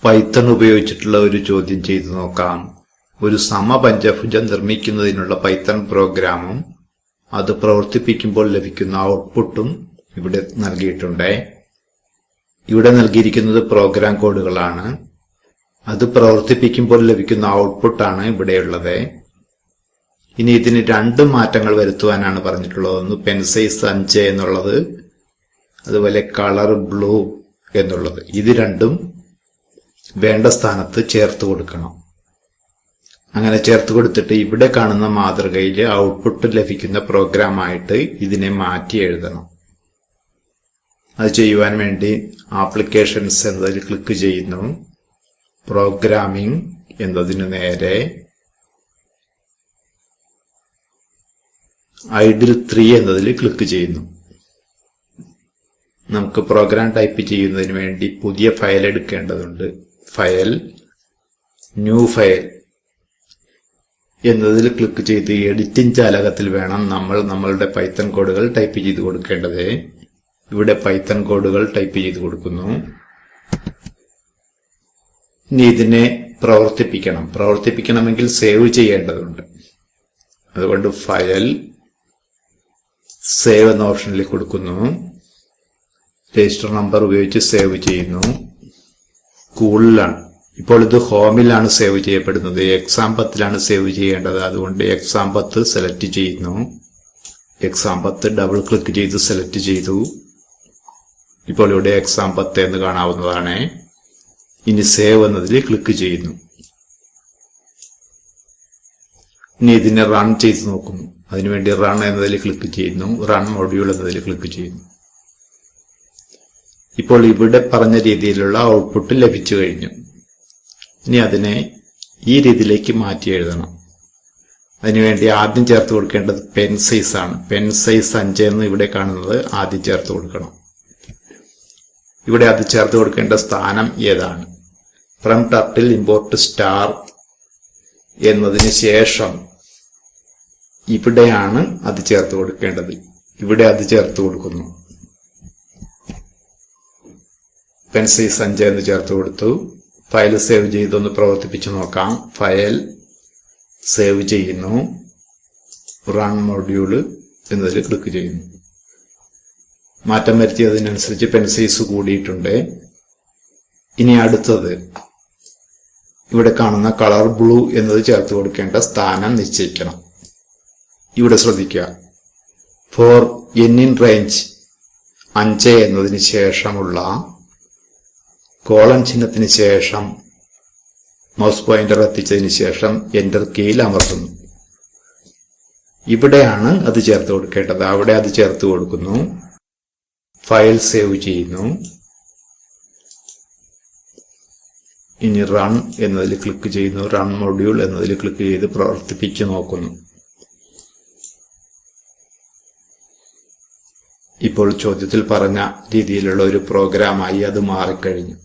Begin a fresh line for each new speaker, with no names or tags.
Python ഉപയോഗിച്ചിട്ടുള്ള ഒരു ചോദ്യം ചെയ്തു നോക്കാം. ഒരു സമപഞ്ചഭുജം നിർമ്മിക്കുന്നതിനുള്ള പൈത്തൺ പ്രോഗ്രാമും അത് പ്രവർത്തിപ്പിക്കുമ്പോൾ ലഭിക്കുന്ന ഔട്ട്പുട്ടും ഇവിടെ നൽകിയിട്ടുണ്ട്. ഇവിടെ നൽകിയിരിക്കുന്നത് പ്രോഗ്രാം കോഡുകളാണ്. അത് പ്രവർത്തിപ്പിക്കുമ്പോൾ ലഭിക്കുന്ന ഔട്ട്പുട്ടാണ് ഇവിടെയുള്ളത്. ഇനി ഇതിന് രണ്ട് മാറ്റങ്ങൾ വരുത്തുവാനാണ് പറഞ്ഞിട്ടുള്ളത്. ഒന്ന് പെൻ സൈസ് 5 എന്നുള്ളത്, അതുപോലെ കളർ ബ്ലൂ എന്നുള്ളത്. ഇത് രണ്ടും വേണ്ട സ്ഥാനത്ത് ചേർത്ത് കൊടുക്കണം. അങ്ങനെ ചേർത്ത് കൊടുത്തിട്ട് ഇവിടെ കാണുന്ന മാതൃകയിൽ ഔട്ട്പുട്ട് ലഭിക്കുന്ന പ്രോഗ്രാമായിട്ട് ഇതിനെ മാറ്റി എഴുതണം. അത് ചെയ്യുവാൻ വേണ്ടി ആപ്ലിക്കേഷൻസ് എന്നതിൽ ക്ലിക്ക് ചെയ്യുന്നു. പ്രോഗ്രാമിംഗ് എന്നതിന് നേരെ ഐഡിൽ 3 എന്നതിൽ ക്ലിക്ക് ചെയ്യുന്നു. നമുക്ക് പ്രോഗ്രാം ടൈപ്പ് ചെയ്യുന്നതിന് വേണ്ടി പുതിയ ഫയൽ എടുക്കേണ്ടതുണ്ട്. ഫയൽ, ന്യൂ ഫയൽ എന്നതിൽ ക്ലിക്ക് ചെയ്ത് എഡിറ്റിംഗ് ജാലകത്തിൽ വേണം നമ്മൾ നമ്മളുടെ പൈത്തൺ കോഡുകൾ ടൈപ്പ് ചെയ്ത് കൊടുക്കേണ്ടത്. ഇവിടെ പൈത്തൺ കോഡുകൾ ടൈപ്പ് ചെയ്ത് കൊടുക്കുന്നു. ഇനി ഇതിനെ പ്രവർത്തിപ്പിക്കണമെങ്കിൽ സേവ് ചെയ്യേണ്ടതുണ്ട്. അതുകൊണ്ട് ഫയൽ, സേവ് എന്ന ഓപ്ഷനിൽ കൊടുക്കുന്നു. രജിസ്റ്റർ നമ്പർ ഉപയോഗിച്ച് സേവ് ചെയ്യുന്നു. സ്കൂളിലാണ്, ഇപ്പോൾ ഇത് ഹോമിലാണ് സേവ് ചെയ്യപ്പെടുന്നത്. exam10ലാണ് സേവ് ചെയ്യേണ്ടത്. അതുകൊണ്ട് exam10 സെലക്ട് ചെയ്യുന്നു. exam10 ഡബിൾ ക്ലിക്ക് ചെയ്ത് സെലക്ട് ചെയ്തു. ഇപ്പോൾ ഇവിടെ exam10 എന്ന് കാണാവുന്നതാണ്. ഇനി സേവ് എന്നതിൽ ക്ലിക്ക് ചെയ്യുന്നു. ഇനി ഇതിനെ റൺ ചെയ്ത് നോക്കുന്നു. അതിനുവേണ്ടി റൺ എന്നതിൽ ക്ലിക്ക് ചെയ്യുന്നു. റൺ മൊഡ്യൂൾ എന്നതിൽ ക്ലിക്ക് ചെയ്യുന്നു. ഇപ്പോൾ ഇവിടെ പറഞ്ഞ രീതിയിലുള്ള ഔട്ട്പുട്ട് ലഭിച്ചു കഴിഞ്ഞു. ഇനി അതിനെ ഈ രീതിയിലേക്ക് മാറ്റി എഴുതണം. അതിനുവേണ്ടി ആദ്യം ചേർത്ത് കൊടുക്കേണ്ടത് പെൻ സൈസ് ആണ്. പെൻ സൈസ് 5 എന്ന് ഇവിടെ കാണുന്നത് ആദ്യം ചേർത്ത് കൊടുക്കണം. ഇവിടെ അത് ചേർത്ത് കൊടുക്കേണ്ട സ്ഥാനം ഏതാണ്? ഫ്രം ടർട്ടിൽ ഇമ്പോർട്ട് സ്റ്റാർ എന്നതിന് ശേഷം ഇവിടെയാണ് അത് ചേർത്ത് കൊടുക്കേണ്ടത്. ഇവിടെ അത് ചേർത്ത് കൊടുക്കുന്നു. പെൻ സൈസ് 5 എന്ന് ചേർത്ത് കൊടുത്തു. ഫയൽ സേവ് ചെയ്തൊന്ന് പ്രവർത്തിപ്പിച്ചു നോക്കാം. ഫയൽ സേവ് ചെയ്യുന്നു. റൺ മൊഡ്യൂള് എന്നതിൽ ക്ലിക്ക് ചെയ്യുന്നു. മാറ്റം വരുത്തിയതിനനുസരിച്ച് പെൻ സൈസ് കൂടിയിട്ടുണ്ട്. ഇനി അടുത്തത് ഇവിടെ കാണുന്ന കളർ ബ്ലൂ എന്നത് ചേർത്ത് കൊടുക്കേണ്ട സ്ഥാനം നിശ്ചയിക്കണം. ഇവിടെ ശ്രദ്ധിക്കുക. ഫോർ n in range 5 എന്നതിന് ശേഷമുള്ള കോളൻ ചിഹ്നത്തിന് ശേഷം മൗസ് പോയിന്റർ എത്തിച്ചതിന് ശേഷം എന്റർ കീയിൽ അമർത്തുന്നു. ഇവിടെയാണ് അത് ചേർത്ത് കൊടുക്കേണ്ടത്. അവിടെ അത് ചേർത്ത് കൊടുക്കുന്നു. ഫയൽ സേവ് ചെയ്യുന്നു. ഇനി റൺ എന്നതിൽ ക്ലിക്ക് ചെയ്യുന്നു. റൺ മൊഡ്യൂൾ എന്നതിൽ ക്ലിക്ക് ചെയ്ത് പ്രവർത്തിപ്പിച്ച് നോക്കുന്നു. ഇപ്പോൾ ചോദ്യത്തിൽ പറഞ്ഞ രീതിയിലുള്ള ഒരു പ്രോഗ്രാമായി അത് മാറിക്കഴിഞ്ഞു.